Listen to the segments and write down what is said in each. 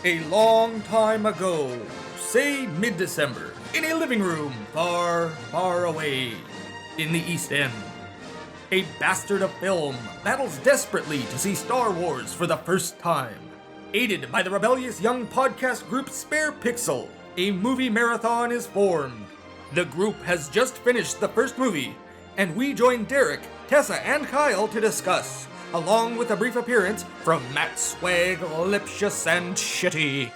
A long time ago, say mid-December, in a living room far, far away in the East End, a bastard of film battles desperately to see Star Wars for the first time. Aided by the rebellious young podcast group SparePixel, a movie marathon is formed. The group has just finished the first movie, and we join Derek, Tessa, and Kyle to discuss, along with a brief appearance from Matt Swag, Lipshus, and Shitty.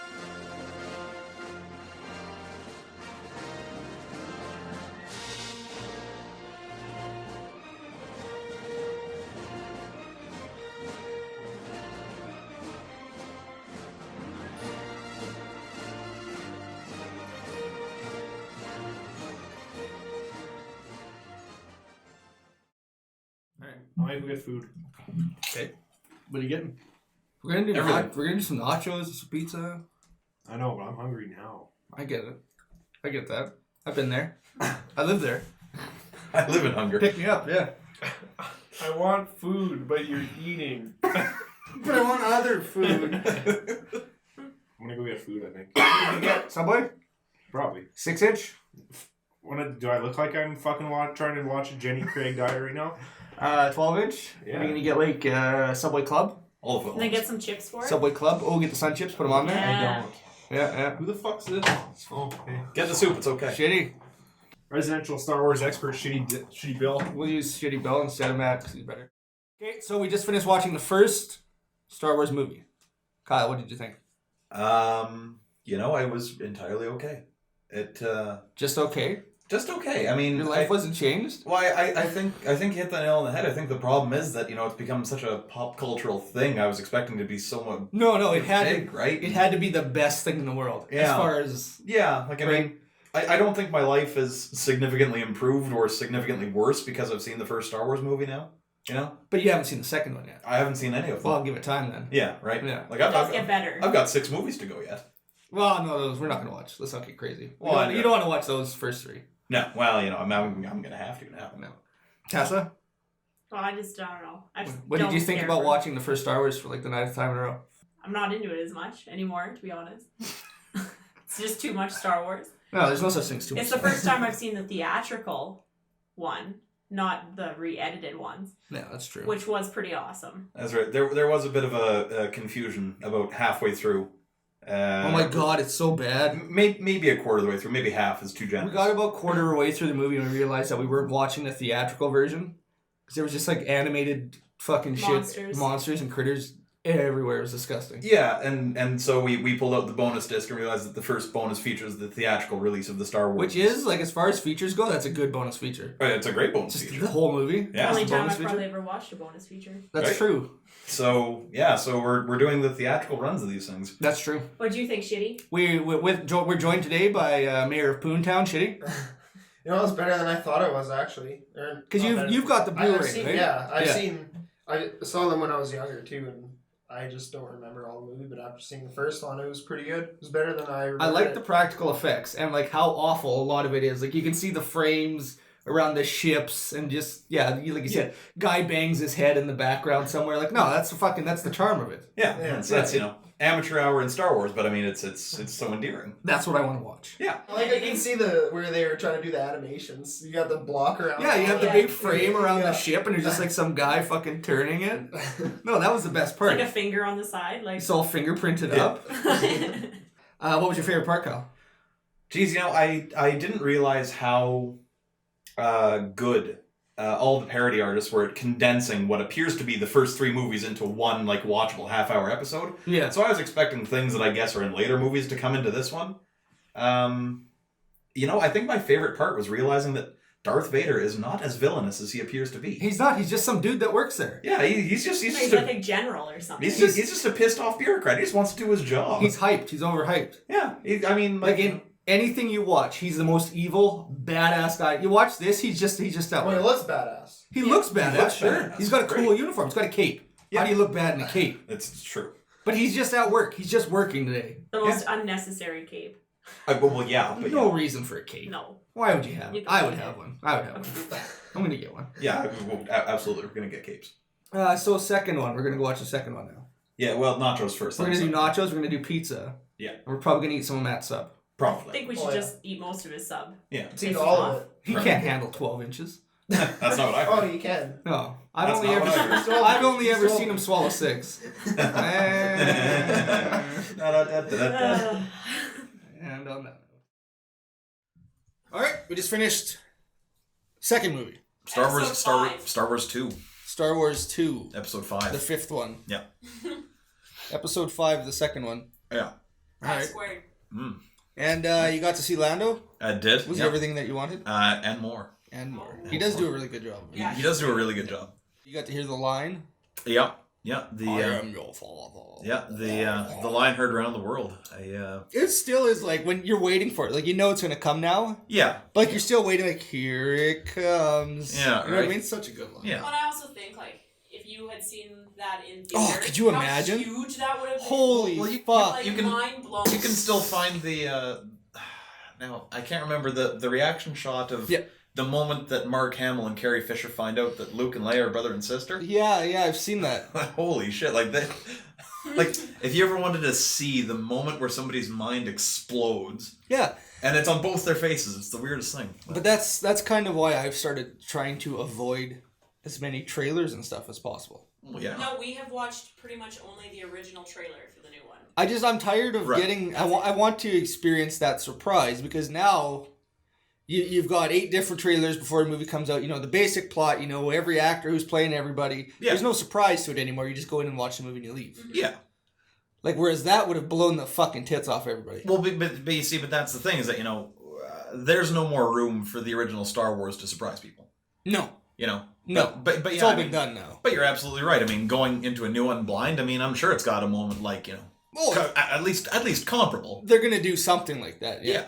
I'll make good food. Okay. What are you getting? We're gonna do Everything. we're gonna do some nachos, some pizza. I know, but I'm hungry now. I get it. I get that. I've been there. I live there. I live in hunger. Pick me up, yeah. I want food, but you're eating. But I want other food. I'm gonna go get food, I think. You get Subway? Probably. 6-inch? Do I look like I'm fucking trying to watch a Jenny Craig diet right now? 12-inch? Yeah. Are you gonna get like Subway Club? All of Can I get some chips for it? Subway Club? Oh, get the sun chips, put them on there? Yeah. I don't. Yeah. Who the fuck's this? Oh, okay. Get the soup, it's okay. Shitty. Residential Star Wars expert, Shitty Bill. We'll use Shitty Bill instead of Matt because he's better. Okay, so we just finished watching the first Star Wars movie. Kyle, what did you think? I was entirely okay. Just okay? Just okay. I mean, Your life wasn't changed? Well, I think you hit the nail on the head. I think the problem is that it's become such a pop cultural thing. I was expecting to be somewhat No, it had big, to, right? It had to be the best thing in the world. Yeah. As far as Yeah, like I mean, I don't think my life is significantly improved or significantly worse because I've seen the first Star Wars movie now. But you haven't seen the second one yet. I haven't seen any of them. Well, I'll give it time then. Yeah, right. Yeah. Like It does get better. I've got 6 movies to go yet. Well, no, those we're not going to watch. Let's not get crazy. Well, You don't want to watch those first 3. No, well, I'm gonna have to now. No. Tessa, Well, I don't know. what did you think about watching the first Star Wars for like the 9th time in a row? I'm not into it as much anymore, to be honest. It's just too much Star Wars. No, there's no such thing as too much. It's the first time I've seen the theatrical one, not the re-edited ones, Yeah, that's true. which was pretty awesome. That's right. There was a bit of a confusion about halfway through. Oh my god, it's so bad. Maybe a quarter of the way through. Maybe half is too generous. We got about quarter of the way through the movie and we realized that we weren't watching the theatrical version. Because there was just like animated fucking monsters and critters everywhere. It was disgusting. Yeah, and so we pulled out the bonus disc and realized that the first bonus feature is the theatrical release of the Star Wars. Which is, like, as far as features go, that's a good bonus feature. Right, it's a great bonus Just feature. the whole movie. Yeah. Only It's a time bonus I've feature. probably ever watched a bonus feature. That's Right. true. So we're doing the theatrical runs of these things. That's true. What do you think, Shitty? We're joined today by Mayor of Poontown, Shitty. It's better than I thought it was, actually. Because you've got the Blu-ray, right? Yeah, I saw them when I was younger, too, and I just don't remember all the movie, but after seeing the first one, it was pretty good. It was better than I remember. I like the practical effects and, like, how awful a lot of it is. Like, you can see the frames around the ships and just, like you said, guy bangs his head in the background somewhere. Like, no, that's the charm of it. Yeah, that's amateur hour in Star Wars, but I mean it's so endearing. That's what I want to watch. Yeah. I can see where they were trying to do the animations. You got the block around. Yeah, you have the Yeah. big frame around the ship and there's just like some guy fucking turning it. No, that was the best part. Like a finger on the side? Like... It's all fingerprinted up. What was your favorite part, Kyle? Geez, I didn't realize how good all the parody artists were at condensing what appears to be the first 3 movies into one like watchable half-hour episode. Yeah. So I was expecting things that I guess are in later movies to come into this one. I think my favorite part was realizing that Darth Vader is not as villainous as he appears to be. He's not. He's just some dude that works there. Yeah, he's just like a general or something. he's just a pissed off bureaucrat. He just wants to do his job. He's hyped. He's overhyped. Yeah, Like in anything you watch, he's the most evil, badass guy. You watch this, he's just out Well, there. he looks badass. He looks badass, looks sure. badass. He's got a cool Great. uniform. He's got a cape. Yeah. How do you look bad in a cape? It's true. But he's just at work. He's just working today. The most unnecessary cape. Well, yeah, but No reason for a cape. No. Why would you have You it? can I would get have it. one. I would have one. I'm gonna get one. yeah, absolutely. We're gonna get capes. So second one. We're gonna go watch the second one now. Yeah, well, nachos first. We're gonna do nachos. We're gonna do pizza. Yeah. And we're probably gonna eat some of Matt's sub. I Probably. think we should just eat most of his sub. Yeah. It's eat all of it. He can't handle 12 inches. That's not what I Oh, heard. you can. No, That's not what I heard. I've only ever seen him swallow 6. And on that. All right, we just finished second movie, Star Wars, Episode Star, 5. Star Wars 2, Star Wars 2, Episode the 5. 5th one. Yeah. Episode 5, the second one. Yeah. All right, Squared. Mm. and you got to see Lando. I did. Was Yep. everything that you wanted, And more. and more. Oh. He does do a really good job. Yeah. He does do a really good job. You got to hear the line. Yeah. Yeah. I The am your father. the line heard around the world. It still is like when you're waiting for it, like you know it's gonna come now, Yeah. but like you're still waiting. Like here it comes. Yeah, you know what I right. mean. It's such a good line. Yeah. But I also think, like, if you had seen that in theater, Oh, could you how imagine? huge that would have been. Holy Well, fuck! Like, you can- mind blown. You can still find the. Now I can't remember the reaction shot of Yeah. the moment that Mark Hamill and Carrie Fisher find out that Luke and Leia are brother and sister. Yeah, I've seen that. Holy shit! Like that. Like if you ever wanted to see the moment where somebody's mind explodes, Yeah, and it's on both their faces, it's the weirdest thing. but that's kind of why I've started trying to avoid as many trailers and stuff as possible. Well, yeah. No, we have watched pretty much only the original trailer for the new one. I'm tired of Right. getting. I want to experience that surprise because now. You've got 8 different trailers before a movie comes out. You know the basic plot. You know every actor who's playing everybody. Yeah. There's no surprise to it anymore. You just go in and watch the movie and you leave. Yeah. Like whereas that would have blown the fucking tits off everybody. Well, but you see, but that's the thing is that there's no more room for the original Star Wars to surprise people. No, You know. no. But It's yeah, all I been mean, done now. But you're absolutely right. I mean, going into a new one blind, I mean, I'm sure it's got a moment like, Oh, at least comparable. they're gonna do something like that. Yeah. Yeah.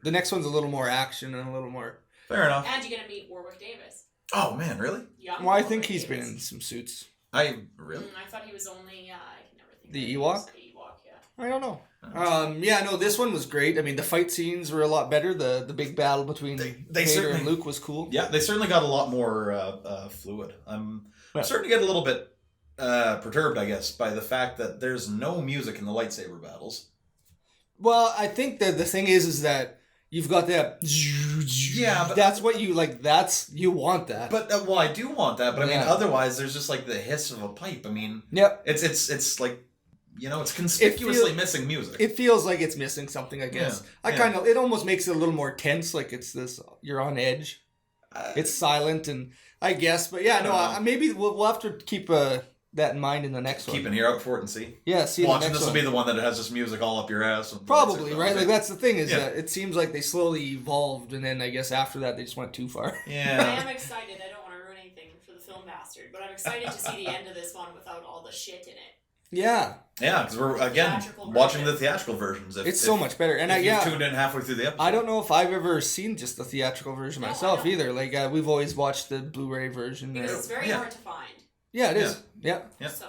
The next one's a little more action and a little more. Fair enough. And you're gonna meet Warwick Davis. Oh man, really? Young Well, I Warwick think he's been Davis. in some suits. I really. I thought he was only. I can never think. The of it. Ewok? The Ewok, yeah. I don't know. Yeah, no, this one was great. I mean, the fight scenes were a lot better. The big battle between They Vader certainly- and Luke was cool. Yeah, they certainly got a lot more fluid. I'm starting to get a little bit perturbed, I guess, by the fact that there's no music in the lightsaber battles. Well, I think that the thing is that you've got that. Yeah, but- that's what you like. You want that. But well, I do want that. But I mean, Yeah. otherwise, there's just like the hiss of a pipe. I mean, Yep. it's like, it's conspicuously missing music. It feels like it's missing something. I guess. Yeah. It almost makes it a little more tense. Like it's this. You're on edge. It's silent and I guess, but yeah, I don't know. maybe we'll have to keep that in mind in the next one. Keep an ear out for it and see. Yeah, see Watching the next this will one. be the one that has just music all up your ass. And Probably, right? Like that's the thing is Yeah. that it seems like they slowly evolved, and then I guess after that they just went too far. I Yeah. am excited. I don't want to ruin anything for the film bastard, but I'm excited to see the end of this one without all the shit in it. Yeah, Yeah, because we're again Theatrical watching version. the theatrical versions. it's so much better. And if you yeah, tuned in halfway through the episode. I don't know if I've ever seen just the theatrical version No, I myself don't. either. Like we've always watched the Blu-ray version. Because Or, it's very Yeah. hard to find. yeah, it is. Yeah. Yeah. So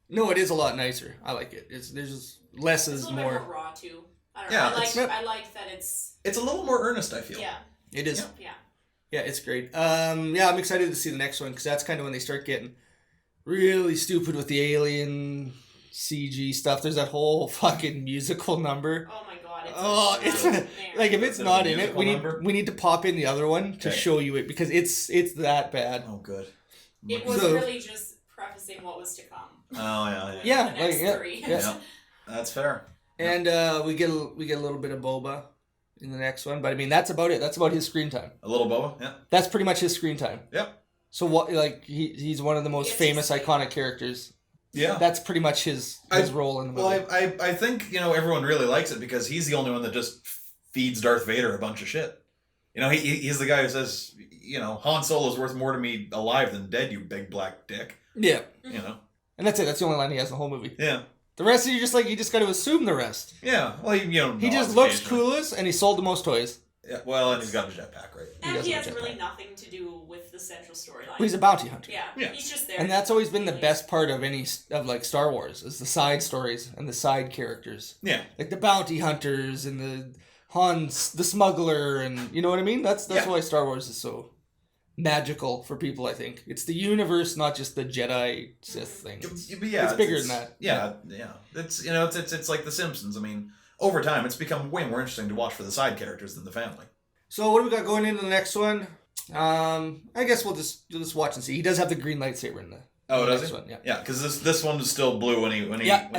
No, it is a lot nicer. I like it. There's just less it's is a little bit more. more raw too. I don't Yeah, know. it's- I like that it's It's a little more earnest, I feel. yeah. It is. Yeah. Yeah, it's great. Yeah, I'm excited to see the next one because that's kind of when they start getting really stupid with the alien CG stuff. There's that whole fucking musical number. Oh my god, it's Oh, a it's nightmare. like if it's There's not a in it, musical number? we need to pop in the other one to Okay. show you it because it's that bad. Oh, good. It was So- really just prefacing what was to come. Oh yeah. Yeah, The next like, yeah, three. yeah. Yeah. That's fair. And we get a little bit of Boba in the next one, but I mean that's about it. That's about his screen time. A little boa. Yeah. That's pretty much his screen time. Yep. So what? Like he's one of the most Yes, famous, he's- iconic characters. Yeah. That's pretty much his role in the movie. Well, I think everyone really likes it because he's the only one that just feeds Darth Vader a bunch of shit. He's the guy who says, Han Solo's worth more to me alive than dead, you big black dick. Yeah, You know. and that's it. That's the only line he has in the whole movie. Yeah. The rest, you just got to assume the rest. Yeah. Well, He just nods looks occasionally. coolest, and he sold the most toys. Yeah. Well, and he's got a jetpack, right? And does he have has a really jetpack. nothing to do with the central storyline. Well, he's a bounty hunter. Yeah, Yeah. he's just there. And that's always been the Really. best part of like Star Wars is the side stories and the side characters, Yeah. like the bounty hunters and the the smuggler, and you know what I mean. That's Yeah. why Star Wars is so magical for people, I think. It's the universe, not just the Jedi Sith thing. It's bigger than that. Yeah. It's it's like The Simpsons. I mean, over time, it's become way more interesting to watch for the side characters than the family. So what do we got going into the next one? I guess we'll just watch and see. He does have the green lightsaber in the does next he? one. Yeah. Yeah, because this one is still blue when he got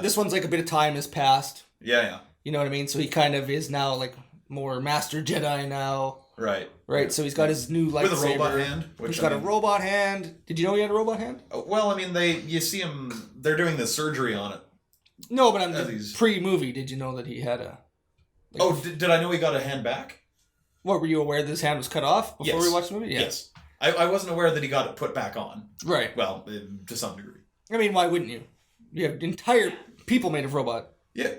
this one's like a bit of time has passed. Yeah. You know what I mean? So he kind of is now like more Master Jedi now. Right. Right. So he's got his new lightsaber with a robot hand. He's got a robot hand. Did you know he had a robot hand? Well, I mean, you see him. They're doing the surgery on it. No, but pre-movie. Did you know that he had a? Did I know he got a hand back? What, were you aware that his hand was cut off before we watched the movie? Yeah. Yes. I wasn't aware that he got it put back on. Right. Well, to some degree. I mean, why wouldn't you? You have entire people made of robot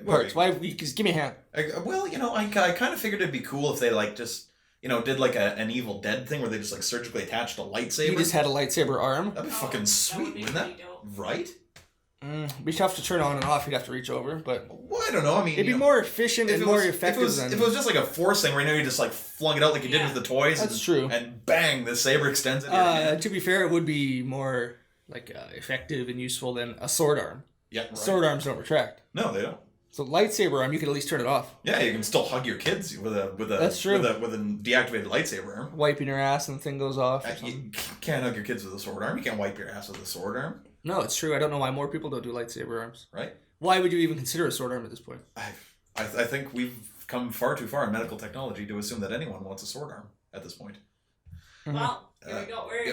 parts. Why? Just give me a hand. I kind of figured it'd be cool if they just did like an Evil Dead thing where they just like surgically attached a lightsaber. He just had a lightsaber arm. That'd be fucking sweet, wouldn't that? Right? It'd be tough to turn on and off. You'd have to reach over, but well, I don't know. I mean, it'd be more efficient and more effective. If it was just like a force thing, where you just like flung it out like you did with the toys. That's true. And bang, the saber extends into your hand. To be fair, it would be more like effective and useful than a sword arm. Yeah, right. Sword arms don't retract. No, they don't. So lightsaber arm, you can at least turn it off. Yeah, you can still hug your kids with a That's true. with a deactivated lightsaber arm. Wiping your ass and the thing goes off. You can't hug your kids with a sword arm. You can't wipe your ass with a sword arm. No, it's true. I don't know why more people don't do lightsaber arms. Right? Why would you even consider a sword arm at this point? I think we've come far too far in medical technology to assume that anyone wants a sword arm at this point. Well, here we go. We're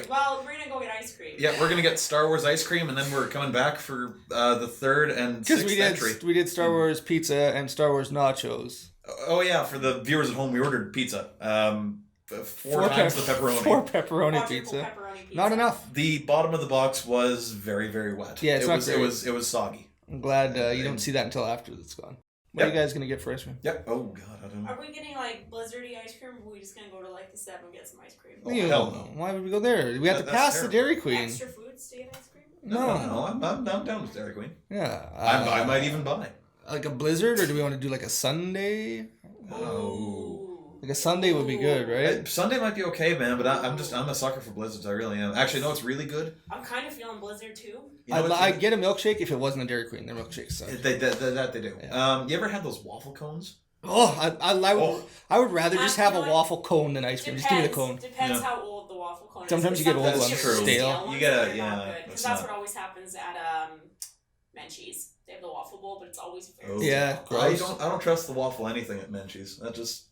gonna go get ice cream. Yeah, we're gonna get Star Wars ice cream, and then we're coming back for the 3rd and 6th entry. We did Star Wars pizza and Star Wars nachos. Oh yeah, for the viewers at home, we ordered pizza. 4 times the pepperoni. 4 pepperoni pizza. Not enough. The bottom of the box was very, very wet. Yeah, it was soggy. I'm glad you don't see that until after it's gone. What are you guys gonna get for ice cream? Yep. Oh god, I don't know. Are we getting like blizzardy ice cream, or are we just gonna go to like the 7 and get some ice cream? Oh, hell no. Why would we go there? We have to pass the Dairy Queen. Extra food, stay in ice cream? No, I'm down with Dairy Queen. Yeah. I might even buy. Like a blizzard, or do we want to do like a sundae? Oh. Like a sundae would be good, right? Sundae might be okay, man, but I'm a sucker for blizzards. I really am. Actually, no, it's really good. I'm kind of feeling blizzard too. I'd get a milkshake if it wasn't a Dairy Queen. Their milkshakes suck. They do. Yeah. You ever had those waffle cones? Oh, I would rather just have a waffle cone than ice cream. Just give me the cone. Depends how old the waffle cone is. Sometimes you get old ones. Stale. You get because that's what always happens at Menchie's. They have the waffle bowl, but it's always very yeah. Gross. I don't trust the waffle anything at Menchie's. That just.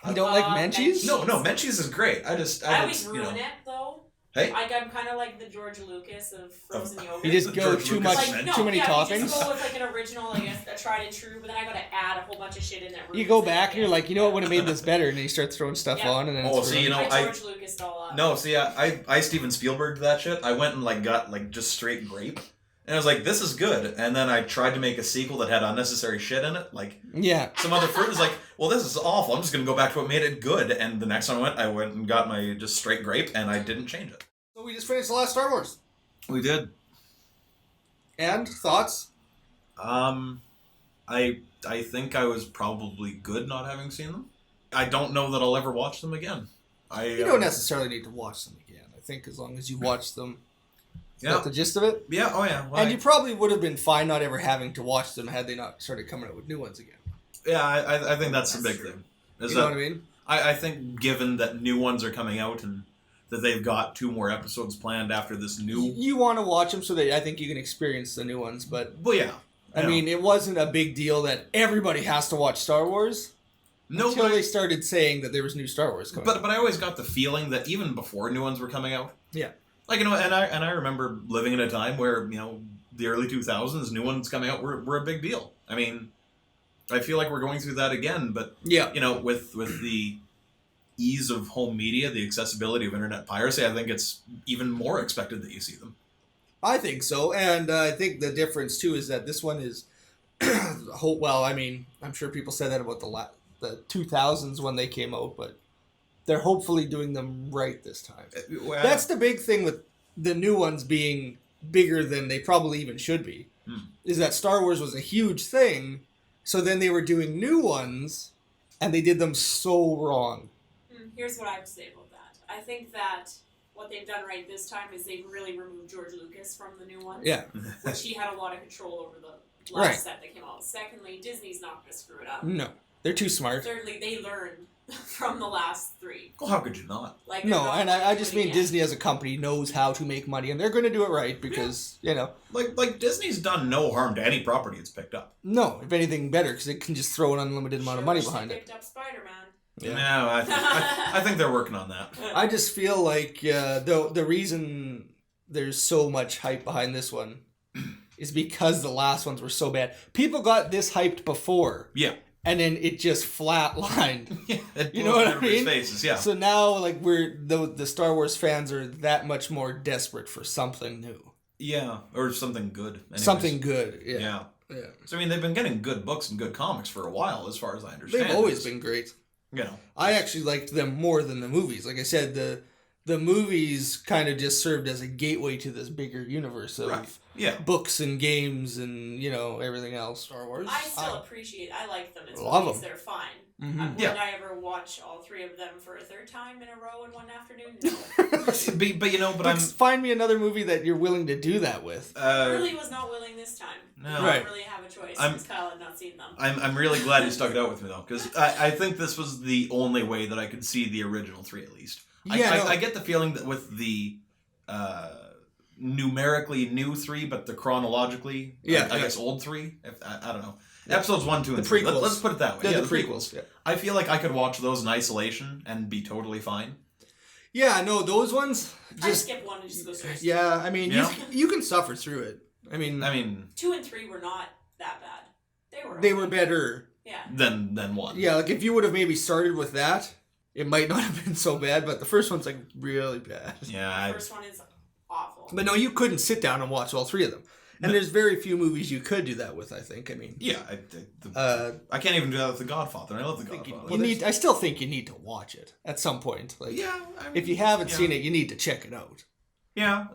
You don't like Menchie's? No, Menchie's is great. I always ruin it though. Hey, I'm kind of like the George Lucas of frozen yogurt. You just go too many toppings. You just go with like an original, like a tried and true, but then I gotta add a whole bunch of shit in there. You go back and you're like, you know what would have made this better, and then you start throwing stuff on, and then I George Lucas all up. No, see, I Steven Spielberg that shit. I went and got just straight grape. And I was like, this is good. And then I tried to make a sequel that had unnecessary shit in it. Some other fruit was like, well, this is awful. I'm just going to go back to what made it good. And the next time I went and got my just straight grape, and I didn't change it. So we just finished the last Star Wars. We did. And thoughts? I think I was probably good not having seen them. I don't know that I'll ever watch them again. You don't necessarily need to watch them again. I think as long as you watch them. Is that the gist of it? Yeah, oh yeah. And you probably would have been fine not ever having to watch them had they not started coming out with new ones again. Yeah, I think that's the big thing. You know what I mean? I think given that new ones are coming out and that they've got 2 more episodes planned after this new... You want to watch them so that I think you can experience the new ones, but... Well, yeah. I mean, it wasn't a big deal that everybody has to watch Star Wars until they started saying that there was new Star Wars coming out. But I always got the feeling that even before new ones were coming out... Yeah. And I remember living in a time where, the early 2000s, new ones coming out were a big deal. I mean, I feel like we're going through that again, but, with the ease of home media, the accessibility of internet piracy, I think it's even more expected that you see them. I think so, and I think the difference, too, is that this one is, I'm sure people said that about the 2000s when they came out, but they're hopefully doing them right this time. Well, that's the big thing with the new ones being bigger than they probably even should be, is that Star Wars was a huge thing, so then they were doing new ones, and they did them so wrong. Here's what I have to say about that. I think that what they've done right this time is they've really removed George Lucas from the new ones. Yeah. Which he had a lot of control over the Right. last set that came out. Secondly, Disney's not going to screw it up. No. They're too smart. Thirdly, they learned from the last 3. Well, how could you not? Like, they're No, not and gonna I do just it mean again. Disney as a company knows how to make money, and they're going to do it right because, you know. Like Disney's done no harm to any property it's picked up. No, if anything, better because it can just throw an unlimited amount of money wish they behind it. picked up Spider-Man. Yeah. No, I think they're working on that. I just feel like the reason there's so much hype behind this one is because the last ones were so bad. People got this hyped before. Yeah. And then it just flatlined. Yeah, it You blew know up what in I mean? everybody's faces, yeah. So now, like, the Star Wars fans are that much more desperate for something new. Yeah, or something good. Anyways. Something good. Yeah. Yeah. Yeah. So, I mean, they've been getting good books and good comics for a while, as far as I understand. They've always It's, been great. You know. I actually liked them more than the movies. Like I said, the movies kind of just served as a gateway to this bigger universe of Right. Yeah. books and games and, you know, everything else. Star Wars. I still appreciate. I like them as Love movies. them. They're fine. Mhm. Would Yeah. I ever watch all 3 of them for a third time in a row in one afternoon? No. But you know, But find me another movie that you're willing to do that with. Really was not willing this time. No. I Right. don't really have a choice I'm- since Kyle had not seen them. I'm really glad you stuck it out with me, though, because I think this was the only way that I could see the original 3, at least. Yeah, I get the feeling that with the numerically new 3, but the chronologically, I guess old 3. I don't know. Episodes 1, 2, and The 3. prequels. Let's put it that way. They're Yeah, the prequels. Yeah. I feel like I could watch those in isolation and be totally fine. Yeah, no, those ones I just skip 1 and just go straight. yeah. I mean, Yeah. you can suffer through it. I mean, 2 and 3 were not that bad. they okay. were better. Yeah. Than 1. Yeah, like if you would have maybe started with that, it might not have been so bad. But the first one's like really bad. Yeah. The first one is awful. But no, you couldn't sit down and watch all 3 of them. And there's very few movies you could do that with. I think. I mean, Yeah. I can't even do that with The Godfather. And I love The Godfather. you need. I still think you need to watch it at some point. Like, Yeah. I mean, if you haven't yeah. seen it, you need to check it out. Yeah,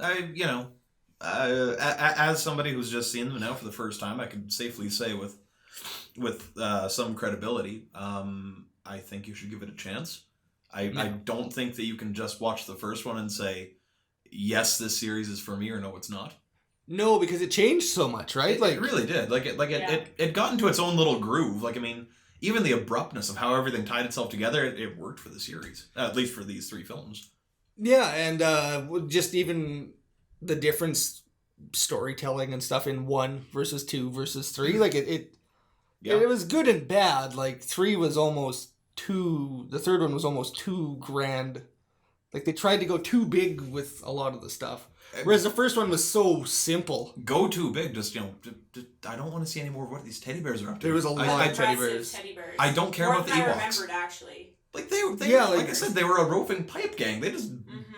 as somebody who's just seen them now for the first time, I can safely say with some credibility, I think you should give it a chance. I don't think that you can just watch the first one and say, yes, this series is for me, or no, it's not. No, because it changed so much, right? It really did. It got into its own little groove. Like, I mean, even the abruptness of how everything tied itself together, it worked for the series, at least for these 3 films. Yeah, and just even the difference storytelling and stuff in 1 versus 2 versus 3, like it was good and bad. Like 3 was almost too. The third one was almost too grand. Like they tried to go too big with a lot of the stuff, whereas the first one was so simple. Go too big, just I don't want to see any more of what these teddy bears are up to. There was a lot of teddy Aggressive bears. teddy bears. I don't care More about the than I Ewoks. remembered, actually. Like they Yeah, like like- I said, they were a roving pipe gang. They just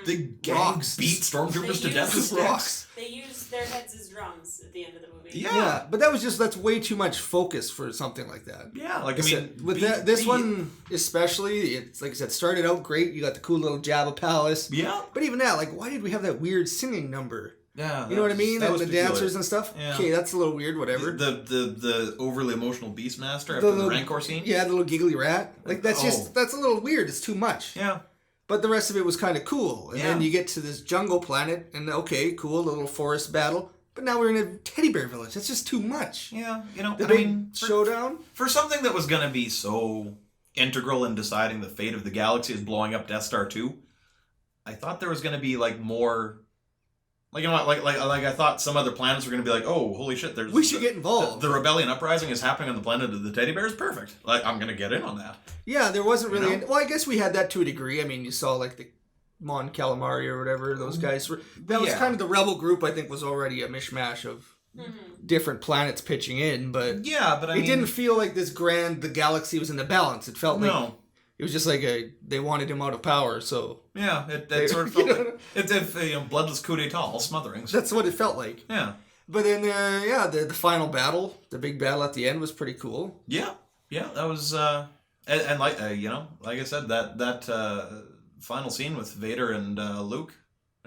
they gang Rocks. beat stormtroopers to They death with used sticks. rocks. They used their heads as drums at the end of the movie. Yeah. But that's way too much focus for something like that. Yeah, like I mean, With this one especially, it's like I said, started out great. You got the cool little Jabba palace. Yeah, But even that, like, why did we have that weird singing number? yeah. You know what I mean? That And was the peculiar. dancers and stuff. Yeah. Okay, that's a little weird. Whatever. The overly emotional Beastmaster The after the little- Rancor scene. Yeah, the little giggly rat. Like that's a little weird. It's too much. Yeah. But the rest of it was kind of cool. And then Yeah. you get to this jungle planet, and okay, cool, a little forest battle. But now we're in a teddy bear village. That's just too much. Yeah, you know, The I big mean, showdown. for something that was going to be so integral in deciding the fate of the galaxy as blowing up Death Star 2, I thought there was going to be like more. Like, you know what, like I thought some other planets were going to be like, oh, holy shit, there's... We should get involved. The rebellion uprising is happening on the planet of the teddy bears? Perfect. Like, I'm going to get in on that. Yeah, there wasn't really. You know? Well, I guess we had that to a degree. I mean, you saw like the Mon Calamari or whatever those guys were. That was Yeah. kind of the rebel group. I think was already a mishmash of different planets pitching in, but Yeah, but I it mean... didn't feel like this grand. The galaxy was in the balance. It felt like No. it was just like they wanted him out of power. So Yeah, it They- sort of felt you like... know? It's a bloodless coup d'etat, all smotherings. that's what it felt like. Yeah. But then, the final battle, the big battle at the end was pretty cool. Yeah, that was... And like, like I said, that final scene with Vader and Luke,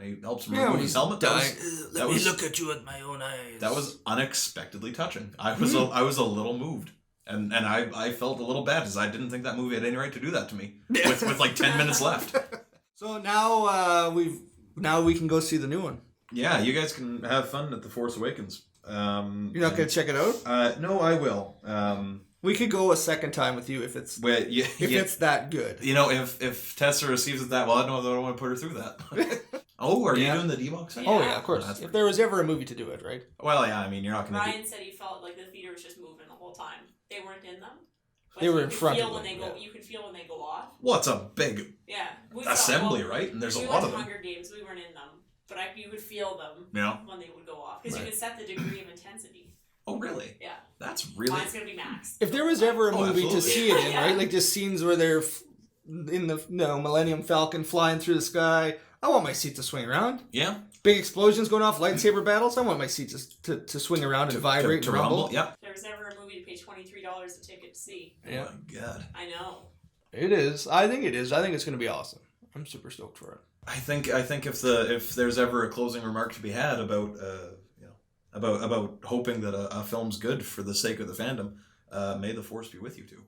he helps him Yeah, remove when his he's helmet. dying. That was at you with my own eyes. That was unexpectedly touching. I was a little moved, and I felt a little bad because I didn't think that movie had any right to do that to me with like 10 minutes left. So now we can go see the new one. Yeah, you guys can have fun at The Force Awakens. You're not going to check it out? No, I will. We could go a second time with you if it's it's that good. You know, if Tessa receives it that well, I don't want to put her through that. Oh, are you doing the D-Box thing? Oh yeah, of course. If there was ever a movie to do it, right? Well, yeah, I mean, you're not going to Ryan said he felt like the theater was just moving the whole time. They weren't in them. But They were you in could front feel of when them, they go. yeah. You could feel when they go off. Well, it's a big Yeah. assembly, right? And there's a we lot went of to them. Hunger Games. We weren't in them, but you could feel them Yeah. when they would go off because you could set the degree of intensity. Oh, really? Yeah. That's really... Mine's gonna be max. If there was ever a movie to absolutely. see it in, Yeah. right? Like just scenes where they're in the Millennium Falcon flying through the sky. I want my seat to swing around. Yeah. Big explosions going off, lightsaber battles. I want my seat to swing around and vibrate to and rumble. Yeah. If there was ever a movie to pay $23 a ticket to see. Yeah. Oh, my God. I know. It is. I think it is. I think it's going to be awesome. I'm super stoked for it. I think if there's ever a closing remark to be had about about hoping that a film's good for the sake of the fandom, may the Force be with you two.